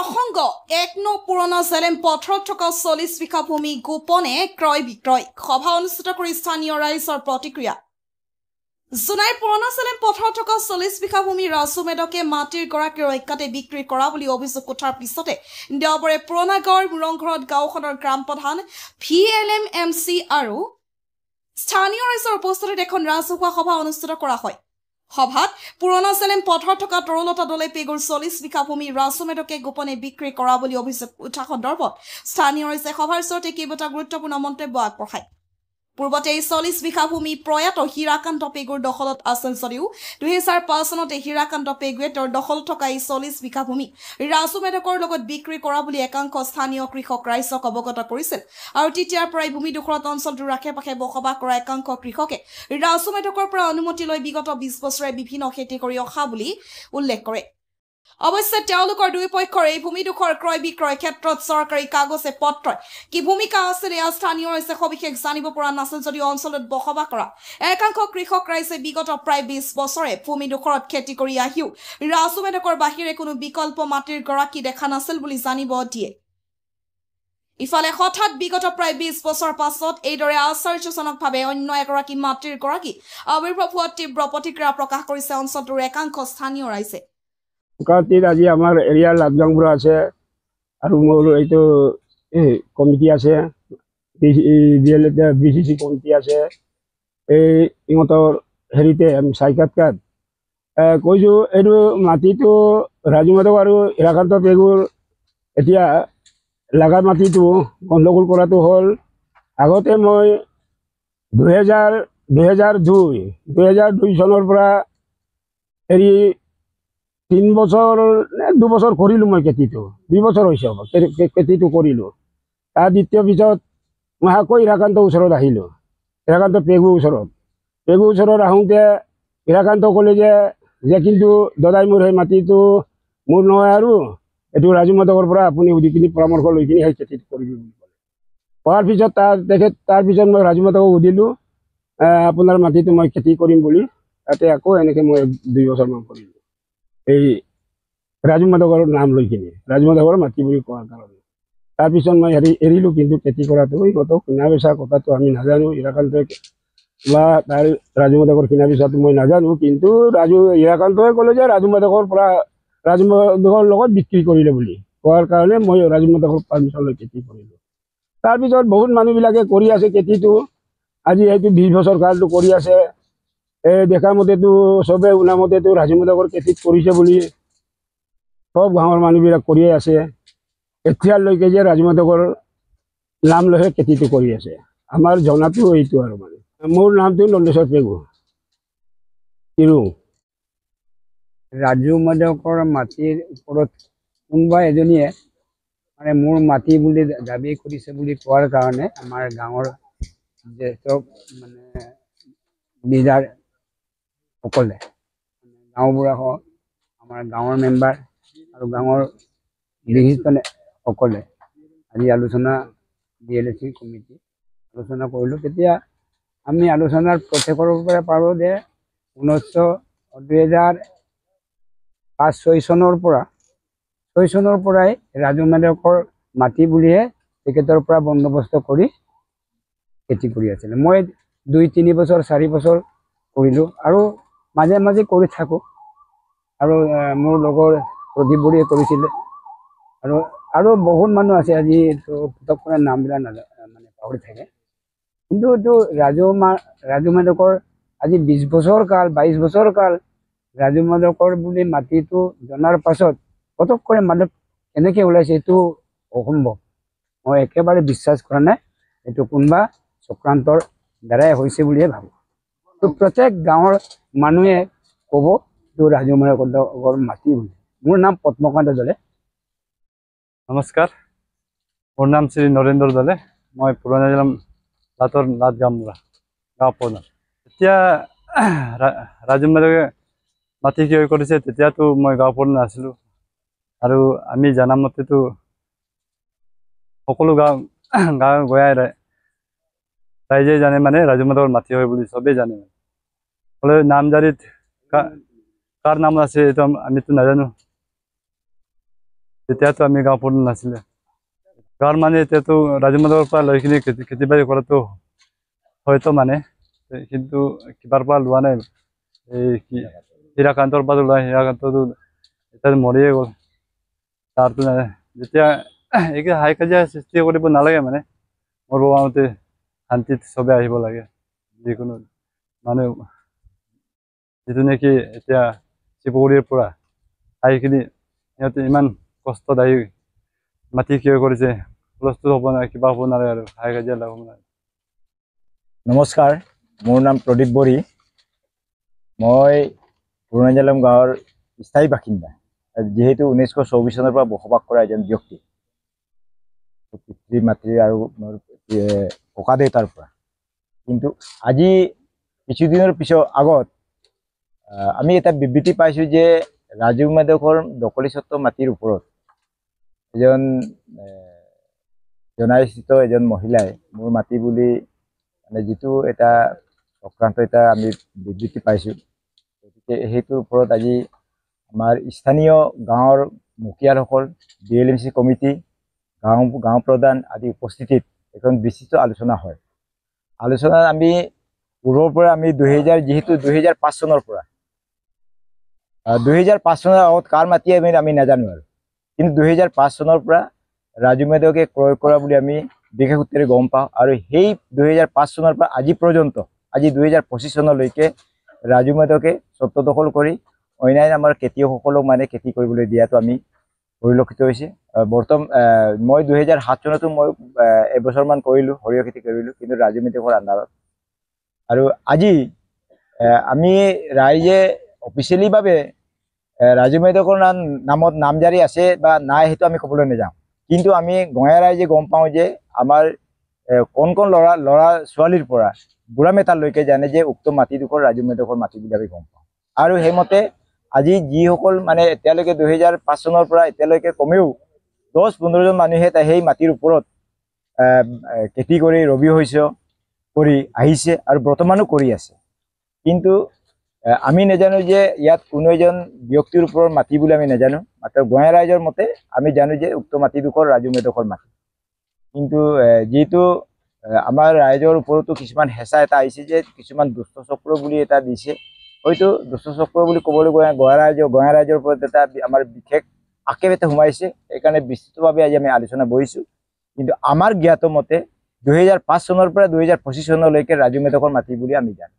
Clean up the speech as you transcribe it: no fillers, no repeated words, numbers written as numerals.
প্ৰসংগ ১ নং পুৰণা জেলেম পথৰত থকা ৪০ বিঘা ভূমি গোপনে ক্ৰয় বিক্ৰয় সভা অনুষ্ঠিত কৰি স্থানীয় ৰাইজৰ প্ৰতিক্ৰিয়া জুনাইৰ পুৰণা জেলেম পথৰত থকা ৪০ বিঘা ভূমি ৰাজু মেদকে মাটিৰ গৰাকীৰ ঐক্যতে বিক্ৰী কৰা বুলি অভিযোগ উঠাৰ পিছতে দেওবাৰে পুৰণা গাঁৱৰ মুৰংঘৰত গাঁওখনৰ গ্ৰাম প্ৰধান VLMMC আৰু স্থানীয় ৰাইজৰ উপস্থিতিত এখন ৰাজহুৱা সভা অনুষ্ঠিত কৰা হয়। সভাত পুৰণা জেলেম পথৰত থকা তৰুলতা দলে পেগুৰ ৪০ বিঘা ভূমি ৰাজু মেদকে গোপনে বিক্ৰী কৰা বুলি অভিযোগ উঠা সন্দৰ্ভত স্থানীয় ৰাইজে সভাৰ ওচৰতে কেইবাটা গুৰুত্বপূৰ্ণ মন্তব্য আগবঢ়ায়। পূৰ্বতে এই ৪০ বিঘা ভূমি প্ৰয়াত হীৰাকান্ত পেগুৰ দখলত আছিল যদিও ২০০৫ চনতে হীৰাকান্ত পেগুৱে তেওঁৰ দখল থকা এই ৪০ বিঘা ভূমি ৰাজু মেদকৰ লগত বিক্ৰী কৰা বুলি একাংশ স্থানীয় কৃষক ৰাইজক অৱগত কৰিছিল আৰু তেতিয়াৰ পৰাই ভূমি দখলত অঞ্চলটোৰ আশে-পাশে বসবাস কৰা একাংশ কৃষকে ৰাজু মেদকৰ পৰা অনুমতি লৈ বিগত ২০ বছৰে বিভিন্ন খেতি কৰি অহা বুলি উল্লেখ কৰে। অৱশ্যে তেওঁলোকৰ দুই পক্ষৰ এই ভূমিডোখৰ ক্ৰয় বিক্ৰয় ক্ষেত্ৰত চৰকাৰী কাগজে পত্ৰই কি ভূমিকা আছিল এয়া স্থানীয় ৰাইজে সবিশেষ জানিব পৰা নাছিল যদিও অঞ্চলত বসবাস কৰা একাংশ কৃষক ৰাইজে বিগত প্ৰায় ২০ বছৰে ভূমিডোখৰত খেতি কৰি আহিও ৰাজু মেদকৰ বাহিৰে কোনো বিকল্প মাটিৰ গৰাকী দেখা নাছিল বুলি জানিব দিয়ে। ইফালে হঠাৎ বিগত প্ৰায় ২০ বছৰ পাছত এইদৰে আশ্চৰ্যজনকভাৱে অন্য এগৰাকী মাটিৰ গৰাকী আৱিৰ্ভাৱ হোৱা তীব্ৰ প্ৰতিক্ৰিয়া প্ৰকাশ কৰিছে অঞ্চলটোৰ একাংশ স্থানীয় ৰাইজে। আজি আমাৰ এৰিয়াৰ লাটগাংপুৰ আছে আৰু মোৰ এইটো কমিটি আছে BCC কমিটি আছে এই ইহঁতৰ হেৰিতে আমি চাইকাত কৈছোঁ এইটো মাটিটো ৰাজু মেদক আৰু হীৰাকান্ত পেগুৰ এতিয়া লাগা মাটিটো গণ্ডগোল কৰাটো হ'ল আগতে মই ২০০২ চনৰ পৰা হেৰি ৩ বছৰ নে ২ বছৰ কৰিলোঁ মই খেতিটো ২ বছৰ হৈছে খেতিটো কৰিলোঁ। তাৰ দ্বিতীয় পিছত মই আকৌ হীৰাকান্তৰ ওচৰত আহিলোঁ হীৰাকান্ত পেগুৰ ওচৰত আহোঁতে হীৰাকান্ত ক'লে যে কিন্তু দাদাই মোৰ সেই মাটিটো মোৰ নহয় আৰু এইটো ৰাজু মেদকৰ পৰা আপুনি সুধি কিনি পৰামৰ্শ লৈ কিনি সেই খেতিটো কৰিবি বুলি ক'লে। কোৱাৰ পিছত তাৰ পিছত মই ৰাজু মেদকক সুধিলোঁ আপোনাৰ মাটিটো মই খেতি কৰিম বুলি তাতে আকৌ এনেকৈ মই ২ বছৰমান কৰিলোঁ এই ৰাজু মেদকৰ নাম লৈ কিনি ৰাজু মেদকৰ মাটি বুলি কোৱাৰ কাৰণে। তাৰপিছত মই এৰিলোঁ কিন্তু খেতি কৰাটো সিহঁতক কিনা বেচা কথাটো আমি নাজানো হীৰাকান্তই বা তাৰ ৰাজু মেদকৰ কিনা বেচাটো মই নাজানো কিন্তু হীৰাকান্তই ক'লে যে ৰাজু মেদকৰ লগত বিক্ৰী কৰিলে বুলি কোৱাৰ কাৰণে মই ৰাজু মেদকৰ পাৰ্মিশ্যন লৈ খেতি কৰিলোঁ। তাৰপিছত বহুত মানুহবিলাকে কৰি আছে খেতিটো আজি সেইটো ২০ বছৰ কালটো কৰি আছে দেখা মতেতো চবে শুনামতেতো ৰাজু মেদকৰ খেতিত কৰিছে বুলি সব গাঁৱৰ মানুহবিলাক কৰিয়ে আছে এতিয়ালৈকে যে ৰাজু মেদকৰ নাম লৈহে খেতিটো কৰি আছে আমাৰ জনাটো এইটো আৰু মানে মোৰ নামটো নন্দেশ্বৰ পেগু কিৰো। ৰাজু মেদকৰ মাটিৰ ওপৰত কোনোবা এজনীয়ে মানে মোৰ মাটি বুলি দাবী কৰিছে বুলি কোৱাৰ কাৰণে আমাৰ গাঁৱৰ জ্যেষ্ঠ মানে লিডাৰ সকলে গাঁওবুঢ়াসহ আমাৰ গাঁৱৰ মেম্বাৰ আৰু গাঁৱৰ বিশিষ্টসকলে আজি আলোচনা BLC কমিটি আলোচনা কৰিলোঁ। তেতিয়া আমি আলোচনাৰ প্ৰত্যেকৰ পৰা পাৰোঁ যে ২০০৫-৬ চনৰ পৰাই ৰাজু মেদকৰ মাটি বুলিহে তেখেতৰ পৰা বন্দোবস্ত কৰি খেতি কৰি আছিলে। মই ২-৩ বছৰ ৪ বছৰ কৰিলোঁ আৰু মাজে মাজে কৰি থাকোঁ আৰু মোৰ লগৰ প্ৰদীপ বড়িয়ে কৰিছিলে আৰু বহুত মানুহ আছে আজি পটককৈ নামবিলাক মানে পাহৰি থাকে কিন্তু এইটো ৰাজু মেদকৰ আজি ২০ বছৰ কাল ২২ বছৰ কাল ৰাজু মেদকৰ বুলি মাটিটো জনাৰ পাছত পটককৈ মানুহ কেনেকৈ ওলাইছে এইটো অসম্ভৱ। মই একেবাৰে বিশ্বাস কৰা নাই এইটো কোনোবা চক্ৰান্তৰ দ্বাৰাই হৈছে বুলিয়ে ভাবোঁ। তো প্ৰত্যেক গাঁৱৰ মানুহে ক'ব এইটো ৰাজু মেদকৰ মাটি বুলি। মোৰ নাম পদ্মকান্ত দলে। নমস্কাৰ, মোৰ নাম শ্ৰী নৰেন্দ্ৰ দলে। মই পুৰণা জেলেম লাটগামুৰা গাঁও প্ৰধান। এতিয়া ৰাজু মেদকে মাটি ক্ৰয় কৰিছে তেতিয়াতো মই গাঁও প্ৰধান আছিলোঁ আৰু আমি জানা মতেতো সকলো গাঁৱে গঞাই ৰাইজে জানে মানে ৰাজু মেদকৰ মাটি হয় বুলি চবেই জানে হ'লে নামজাৰিত কাৰ নাম আছে এইটো আমিতো নাজানো। তেতিয়াতো আমি গাঁও প্ৰধান নাছিলে। গাঁৱৰ মানে এতিয়াতো ৰাজমাদকৰ পৰা লৈ কিনে খেতি বাতি কৰাটো হয়তো মানে, কিন্তু কিবাৰ পৰা লোৱা নাই। এই কি হীৰাকান্তৰ পৰা লোৱা, হীৰাকান্তটো এতিয়া মৰিয়ে গ'ল। তাৰতো যেতিয়া এই হাই কাজিয়া সৃষ্টি কৰিব নালাগে মানে, মোৰ মতে শান্তিত চবে আহিব লাগে। যিকোনো মানুহ যিটো নেকি এতিয়া শিৱগুৰিৰ পৰা আহি কিনি সিহঁতে ইমান কষ্টত আহি মাটি কিয় কৰিছে, হুলস্থুল হ'ব নাই, কিবা হ'ব নালাগে আৰু হাই কাজিয়া লাভ নাই। নমস্কাৰ, মোৰ নাম প্ৰদীপ বড়ি। মই পুৰণাজালাম গাঁৱৰ স্থায়ী বাসিন্দা। যিহেতু 1924 চনৰ পৰা বসবাস কৰা এজন ব্যক্তি, পিতৃ মাতৃ আৰু মোৰ ককা দেউতাৰ পৰা। কিন্তু আজি কিছুদিনৰ আগত আমি এটা বিবৃতি পাইছোঁ যে ৰাজু মাদকৰ দখলীস্বত্ব মাটিৰ ওপৰত এজন জনাইস্থিত এজন মহিলাই মোৰ মাটি বুলি মানে যিটো এটা চক্ৰান্ত এটা আমি বিবৃতি পাইছোঁ। গতিকে সেইটোৰ ওপৰত আজি আমাৰ স্থানীয় গাঁৱৰ মুখীয়ালসকল, DLMC কমিটি, গাঁও প্ৰধান আদি উপস্থিতিত এখন বিস্তৃত আলোচনা হয়। আলোচনাত আমি পূৰ্বৰ পৰা আমি 2005 চনৰ পৰা 2005 চনৰ আগত কাৰ মাটি আমি নাজানো আৰু, কিন্তু 2005 চনৰ পৰা ৰাজু মাদকে ক্ৰয় কৰা বুলি আমি বিশেষ সূত্ৰে গম পাওঁ। আৰু সেই 2005 চনৰ পৰা আজি পৰ্যন্ত, আজি 2025 চনলৈকে ৰাজু মাদকে স্বত্ব দখল কৰি অন্যান্য আমাৰ খেতিয়কসকলক মানে খেতি কৰিবলৈ দিয়াটো আমি পৰিলক্ষিত হৈছে। বৰ্তমান মই 2007 চনতো মই এবছৰমান কৰিলোঁ, সৰিয়হ খেতি কৰিলোঁ, কিন্তু ৰাজু মাদকৰ আণ্ডাৰত। আৰু আজি আমি ৰাইজে অফিচিয়েলিভাৱে ৰাজু মাদকৰ নামত নামজাৰি আছে বা নাই সেইটো আমি ক'বলৈ নাযাওঁ, কিন্তু আমি গঞা ৰাইজে গম পাওঁ যে আমাৰ কণ ল'ৰা ছোৱালীৰ পৰা বুঢ়া মেটালৈকে জানে যে উক্ত মাটিডোখৰ ৰাজু মাদকৰ মাটি বুলি আমি গম পাওঁ। আৰু সেইমতে আজি যিসকল মানে এতিয়ালৈকে 2005 চনৰ পৰা এতিয়ালৈকে কমেও 10-15 জন মানুহে সেই মাটিৰ ওপৰত খেতি কৰি ৰবি শস্য কৰি আহিছে আৰু বৰ্তমানো কৰি আছে। কিন্তু আমি নাজানো যে ইয়াত কোনো এজন ব্যক্তিৰ ওপৰত মাটি বুলি আমি নাজানো, মাত্ৰ গঞা ৰাইজৰ মতে আমি জানো যে উক্ত মাটিডোখৰ ৰাজু মাদকৰ মাটি। কিন্তু যিহেতু আমাৰ ৰাইজৰ ওপৰতো কিছুমান হেঁচা এটা আহিছে যে কিছুমান দুষ্ট চক্ৰ বুলি এটা দিছে, হয়তো দুষ্ট চক্ৰ বুলি ক'বলৈ গঞা ৰাইজৰ ওপৰত এটা আমাৰ বিশেষ আক্ষেপ এটা সোমাইছে। সেইকাৰণে বিস্তৃতভাৱে আজি আমি আলোচনা বহিছোঁ। কিন্তু আমাৰ জ্ঞাত মতে 2005 চনৰ পৰা 2025 চনলৈকে ৰাজু মাদকৰ মাটি বুলি আমি জানো।